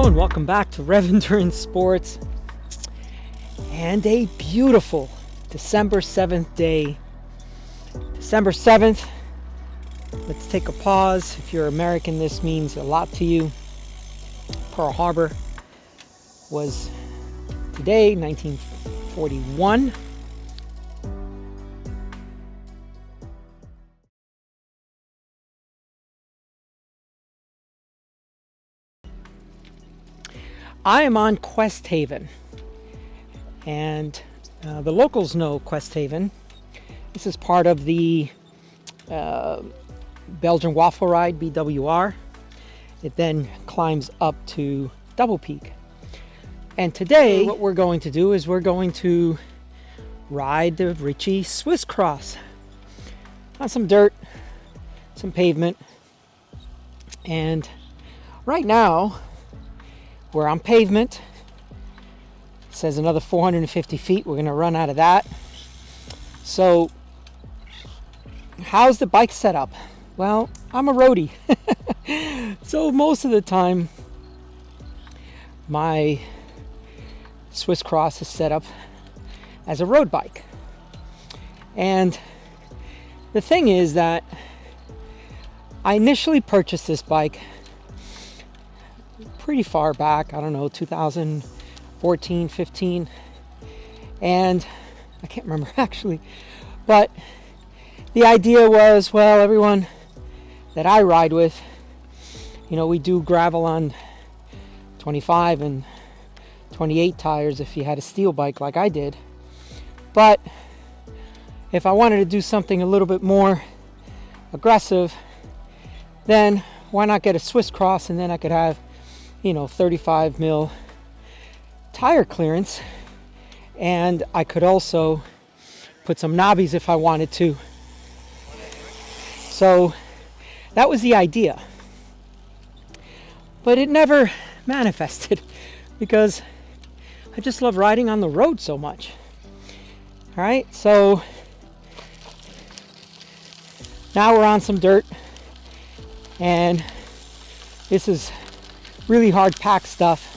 and welcome back to Rev Endurance Sports and a beautiful December 7th day. December 7th, let's take a pause. If you're American, this means a lot to you. Pearl Harbor was today, 1941. I am on Quest Haven, and the locals know Quest Haven. This is part of the Belgian Waffle Ride, BWR. It then climbs up to Double Peak. And today, what we're going to do is we're going to ride the Ritchie Swiss Cross on some dirt, some pavement. And right now, we're on pavement. It says another 450 feet. We're going to run out of that. So, how's the bike set up? Well, I'm a roadie. So most of the time, my Swiss Cross is set up as a road bike. And the thing is that I initially purchased this bike pretty far back, I don't know, 2014, 15, and I can't remember actually, but the idea was, well, everyone that I ride with, you know, we do gravel on 25 and 28 tires if you had a steel bike like I did, but if I wanted to do something a little bit more aggressive, then why not get a Swiss Cross, and then I could have, you know, 35 mil tire clearance, and I could also put some knobbies if I wanted to. So that was the idea, but it never manifested because I just love riding on the road so much. All right, so now we're on some dirt, and this is really hard packed stuff,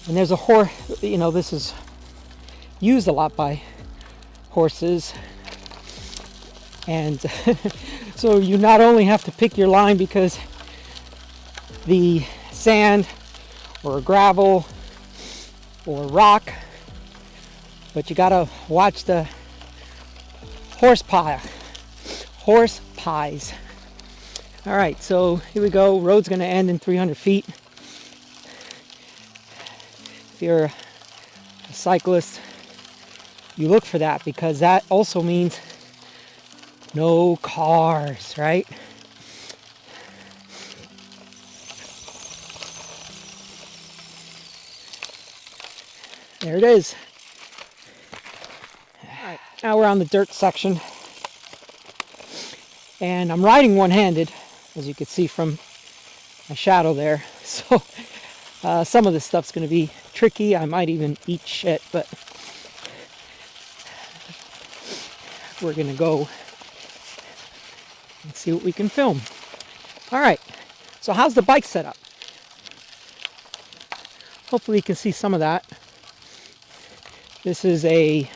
and there's a horse, you know, this is used a lot by horses, and so you not only have to pick your line because the sand or gravel or rock, but you gotta watch the horse pies. All right, so here we go. Road's going to end in 300 feet. If you're a cyclist, you look for that because that also means no cars, right? There it is. All right, now we're on the dirt section. And I'm riding one-handed, as you can see from my shadow there. So some of this stuff's going to be tricky. I might even eat shit, but we're going to go and see what we can film. All right, so how's the bike set up? Hopefully you can see some of that. This is a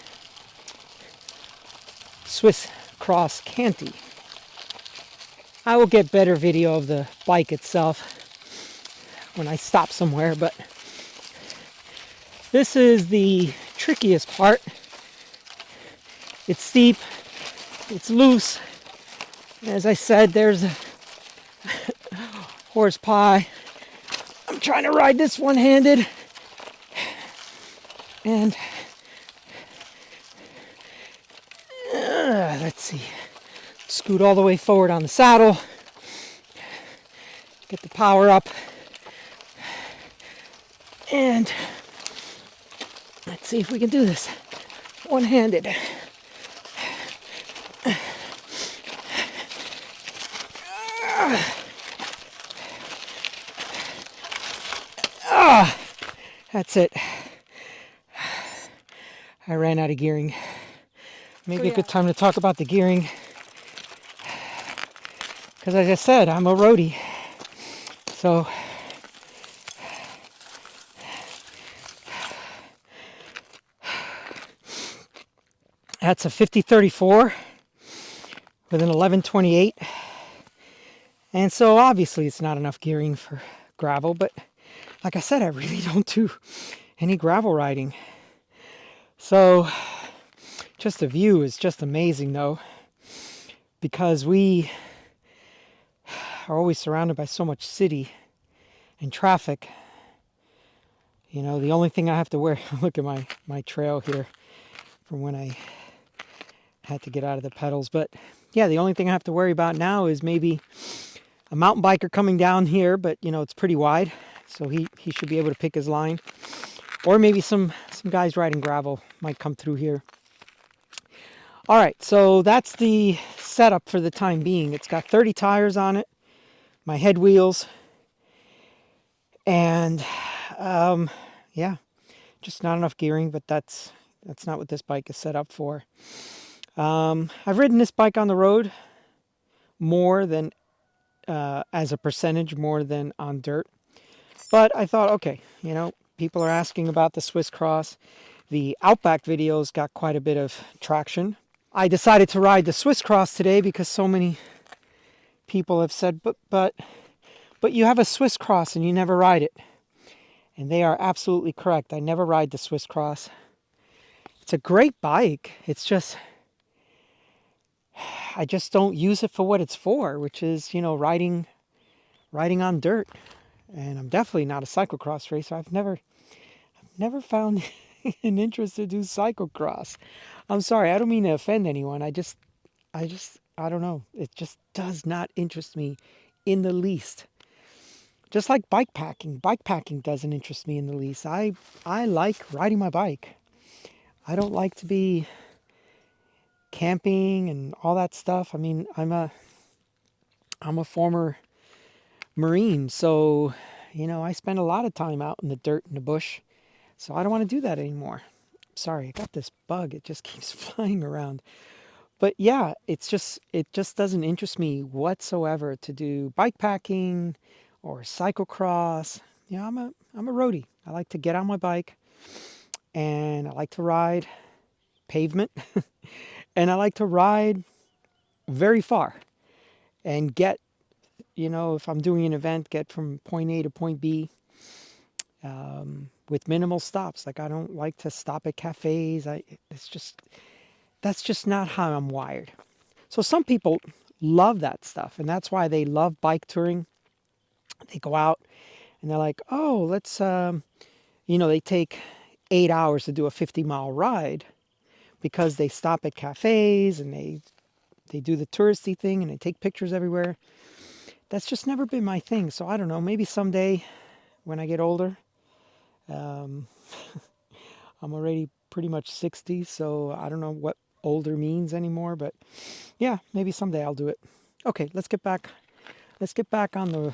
Swiss Cross Canty. I will get better video of the bike itself when I stop somewhere, but this is the trickiest part. It's steep, it's loose. As I said, there's a horse pie. I'm trying to ride this one-handed, and let's see. Scoot all the way forward on the saddle, get the power up, and let's see if we can do this one-handed. That's it. I ran out of gearing. Maybe a good time to talk about the gearing. Because as I said, I'm a roadie. So That's a 5034 with an 1128. And so obviously it's not enough gearing for gravel, but like I said, I really don't do any gravel riding. So just the view is just amazing though, because we are always surrounded by so much city and traffic. You know, the only thing I have to worry, look at my trail here from when I had to get out of the pedals. But yeah, the only thing I have to worry about now is maybe a mountain biker coming down here, but you know, it's pretty wide, so he should be able to pick his line. Or maybe some guys riding gravel might come through here. All right, so that's the setup for the time being. It's got 30 tires on it, my head wheels, and yeah, just not enough gearing, but that's not what this bike is set up for. I've ridden this bike on the road more than, as a percentage, more than on dirt. But I thought, okay, you know, people are asking about the Swiss Cross. The Outback videos got quite a bit of traction. I decided to ride the Swiss Cross today because so many people have said, but you have a Swiss Cross and you never ride it. And they are absolutely correct. I never ride the Swiss Cross. It's a great bike. It's just, I just don't use it for what it's for, which is, you know, riding on dirt. And I'm definitely not a cyclocross racer. I've never found an interest to do cyclocross. I'm sorry, I don't mean to offend anyone. I don't know. It just does not interest me in the least. Just like bike packing. Bike packing doesn't interest me in the least. I like riding my bike. I don't like to be camping and all that stuff. I mean, I'm a former Marine, so you know, I spend a lot of time out in the dirt and the bush. So I don't want to do that anymore. Sorry, I got this bug. It just keeps flying around. But yeah, it just doesn't interest me whatsoever to do bike packing or cyclocross. You know, I'm a roadie. I like to get on my bike and I like to ride pavement and I like to ride very far and get, you know, if I'm doing an event, get from point A to point B with minimal stops. Like, I don't like to stop at cafes. That's just not how I'm wired. So some people love that stuff, and that's why they love bike touring. They go out and they're like, oh, let's, you know, they take 8 hours to do a 50-mile ride because they stop at cafes and they do the touristy thing and they take pictures everywhere. That's just never been my thing. So I don't know, maybe someday when I get older, I'm already pretty much 60, so I don't know what older means anymore, but yeah, maybe someday I'll do it. Okay, let's get back on the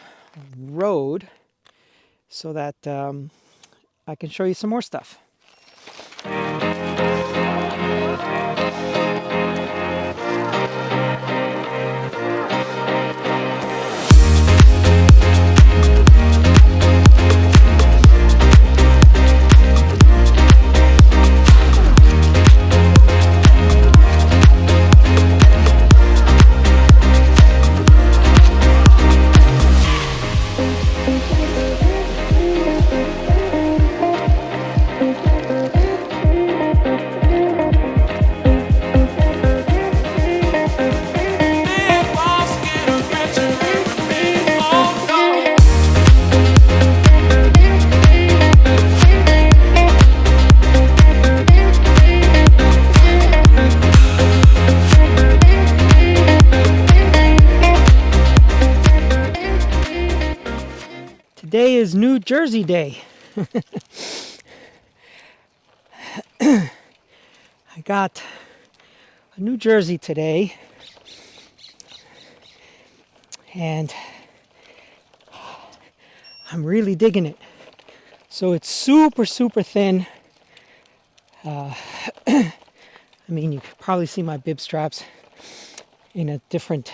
road so that I can show you some more stuff. Today is New Jersey Day. I got a New Jersey today, and I'm really digging it. So it's super, super thin. I mean, you can probably see my bib straps in a different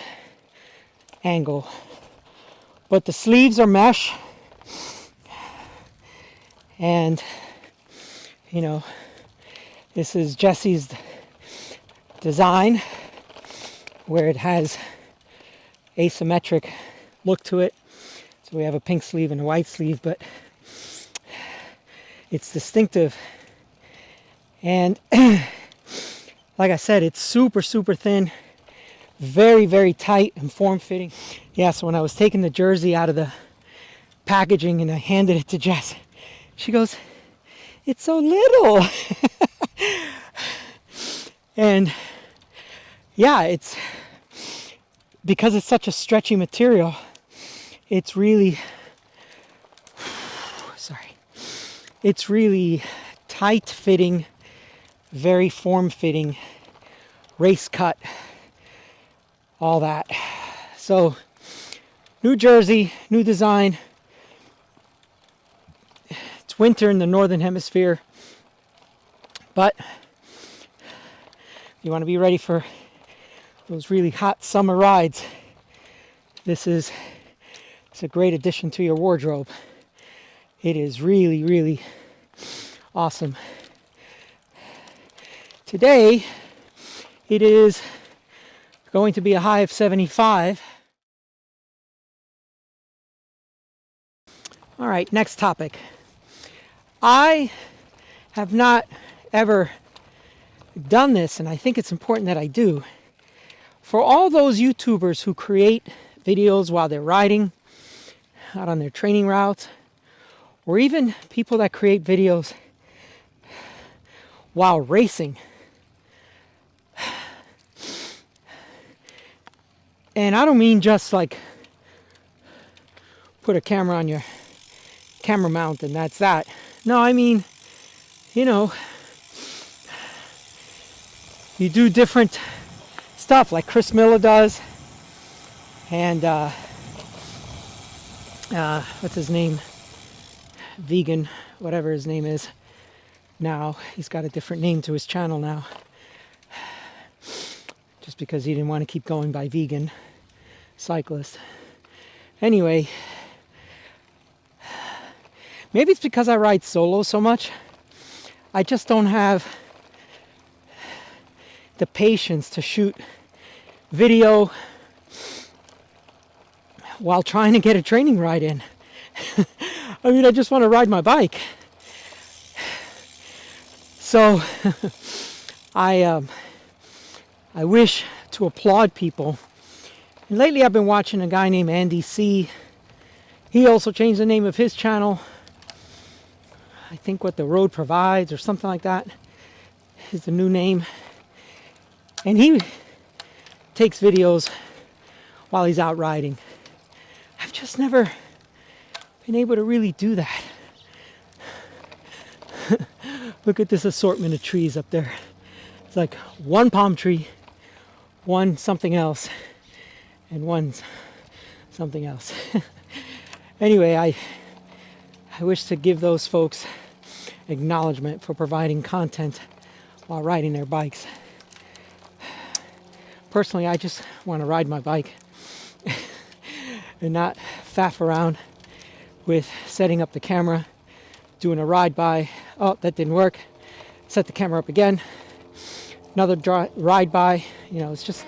angle, but the sleeves are mesh. And, you know, this is Jesse's design where it has asymmetric look to it. So we have a pink sleeve and a white sleeve, but it's distinctive. And like I said, it's super, super thin, very, very tight and form-fitting. Yeah, so when I was taking the jersey out of the packaging and I handed it to Jess, she goes, "It's so little." And yeah, it's because it's such a stretchy material, it's really it's really tight fitting, very form fitting, race cut, all that. So new jersey, new design. It's winter in the northern hemisphere, but if you want to be ready for those really hot summer rides, it's a great addition to your wardrobe. It is really, really awesome. Today, it is going to be a high of 75. All right, next topic. I have not ever done this, and I think it's important that I do. For all those YouTubers who create videos while they're riding, out on their training routes, or even people that create videos while racing. And I don't mean just like put a camera on your camera mount and that's that. No, I mean, you know, you do different stuff like Chris Miller does, and what's his name? Vegan, whatever his name is now. He's got a different name to his channel now, just because he didn't want to keep going by vegan cyclist. Anyway, maybe it's because I ride solo so much. I just don't have the patience to shoot video while trying to get a training ride in. I mean, I just want to ride my bike. So I wish to applaud people. And lately I've been watching a guy named Andy C. He also changed the name of his channel. I think What the Road Provides or something like that is the new name. And he takes videos while he's out riding. I've just never been able to really do that. Look at this assortment of trees up there. It's like one palm tree, one something else, and one something else. Anyway, I wish to give those folks acknowledgement for providing content while riding their bikes. Personally, I just want to ride my bike and not faff around with setting up the camera, doing a ride by. Oh, that didn't work. Set the camera up again. Another ride by. You know, it's just...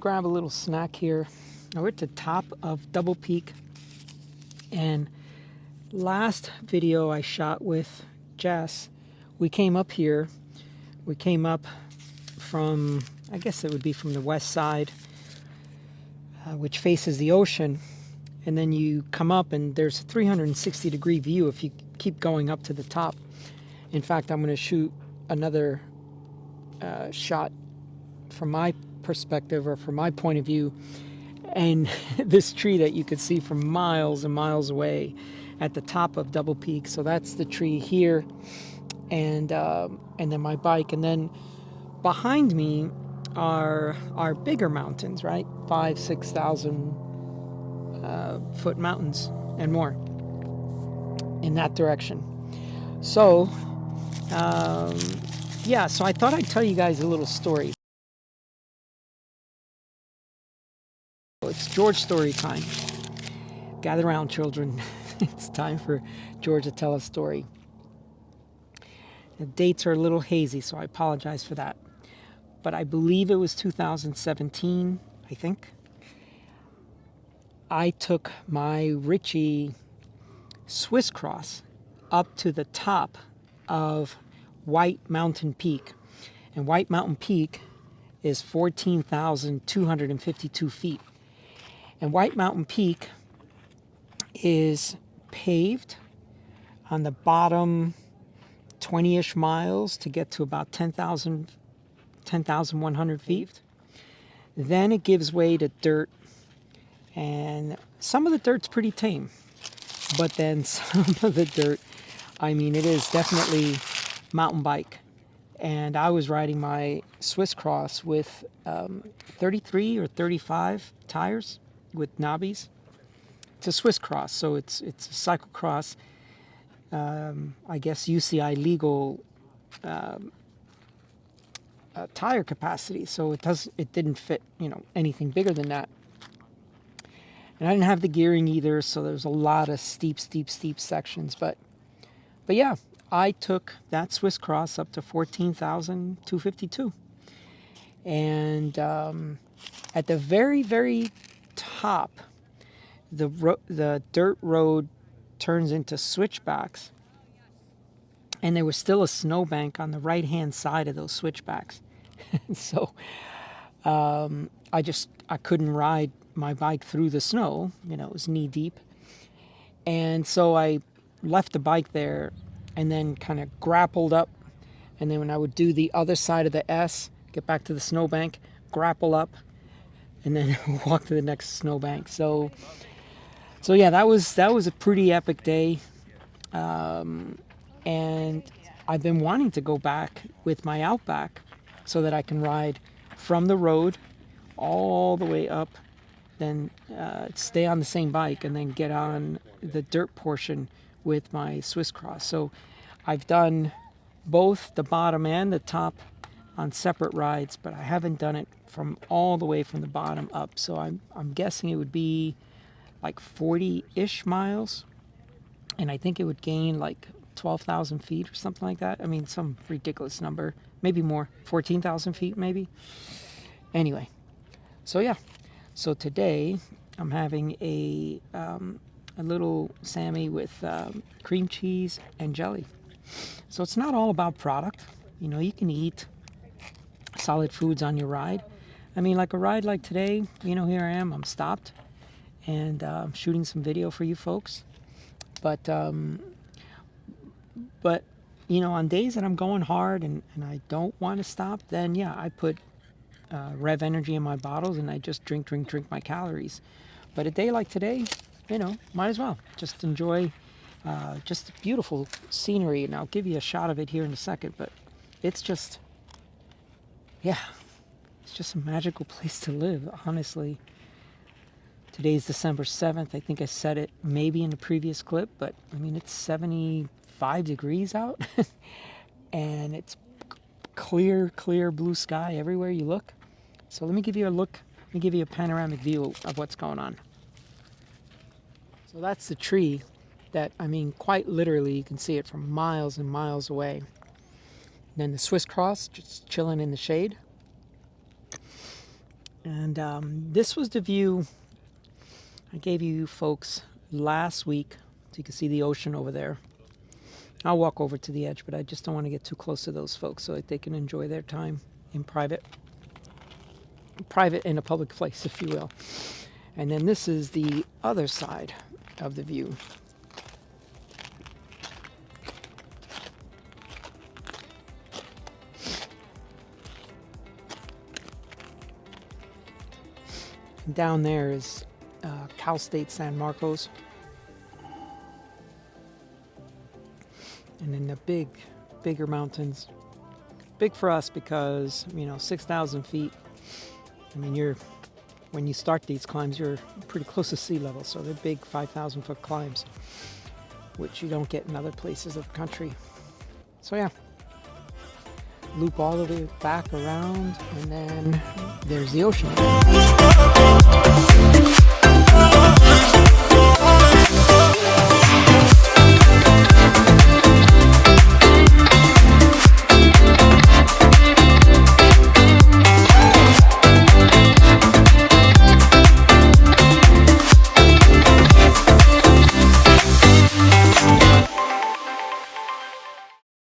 grab a little snack here. Now we're at the top of Double Peak, and last video I shot with Jess, we came up here. We came up from, I guess it would be from the west side, which faces the ocean, and then you come up and there's a 360-degree view if you keep going up to the top. In fact, I'm going to shoot another shot from my perspective, or from my point of view, and this tree that you could see from miles and miles away at the top of Double Peak. So that's the tree here, and then my bike, and then behind me are bigger mountains, right? 5,000-6,000 foot mountains and more in that direction. So yeah, so I thought I'd tell you guys a little story. It's George story time. Gather around, children. It's time for George to tell a story. The dates are a little hazy, so I apologize for that. But I believe it was 2017, I think. I took my Ritchie Swiss Cross up to the top of White Mountain Peak. And White Mountain Peak is 14,252 feet. And White Mountain Peak is paved on the bottom 20-ish miles to get to about 10,100 feet. Then it gives way to dirt, and some of the dirt's pretty tame. But then some of the dirt, I mean, it is definitely mountain bike. And I was riding my Swiss Cross with 33 or 35 tires with knobbies. It's a Swiss Cross, so it's a cyclocross. I guess UCI legal tire capacity, so it didn't fit, anything bigger than that. And I didn't have the gearing either, so there was a lot of steep sections. But yeah, I took that Swiss Cross up to 14,252. And at the very, very top, the dirt road turns into switchbacks. And there was still a snowbank on the right-hand side of those switchbacks. So I couldn't ride my bike through the snow. It was knee deep. And so I left the bike there and then kind of grappled up. And then when I would do the other side of the S, get back to the snowbank, grapple up, and then walk to the next snowbank. So yeah, that was a pretty epic day. And I've been wanting to go back with my Outback so that I can ride from the road all the way up, then stay on the same bike, and then get on the dirt portion with my Swiss Cross. So I've done both the bottom and the top on separate rides, but I haven't done it from all the way from the bottom up. So I'm guessing it would be like 40-ish miles, and I think it would gain like 12,000 feet or something like that. I mean, some ridiculous number, maybe more, 14,000 feet maybe. Anyway, so yeah, so today I'm having a little Sammy with cream cheese and jelly. So it's not all about product. You can eat solid foods on your ride. I mean, like a ride like today, here I am, I'm stopped, and I'm shooting some video for you folks. But on days that I'm going hard and I don't want to stop, then yeah, I put Rev Energy in my bottles and I just drink my calories. But a day like today, might as well just enjoy just beautiful scenery. And I'll give you a shot of it here in a second, but it's just a magical place to live, honestly. Today's December 7th. I think I said it maybe in the previous clip, but I mean, it's 75 degrees out and it's clear blue sky everywhere you look. So let me give you a panoramic view of what's going on. So that's the tree that, I mean, quite literally, you can see it from miles and miles away. And then the Swiss Cross just chilling in the shade. And this was the view I gave you folks last week, so you can see the ocean over there. I'll walk over to the edge, but I just don't want to get too close to those folks so that they can enjoy their time in private in a public place, if you will. And then this is the other side of the view. Down there is Cal State San Marcos. And then the bigger mountains. Big for us because, 6,000 feet. I mean, when you start these climbs, you're pretty close to sea level. So they're big 5,000 foot climbs, which you don't get in other places of the country. So yeah, loop all the way back around, and then there's the ocean.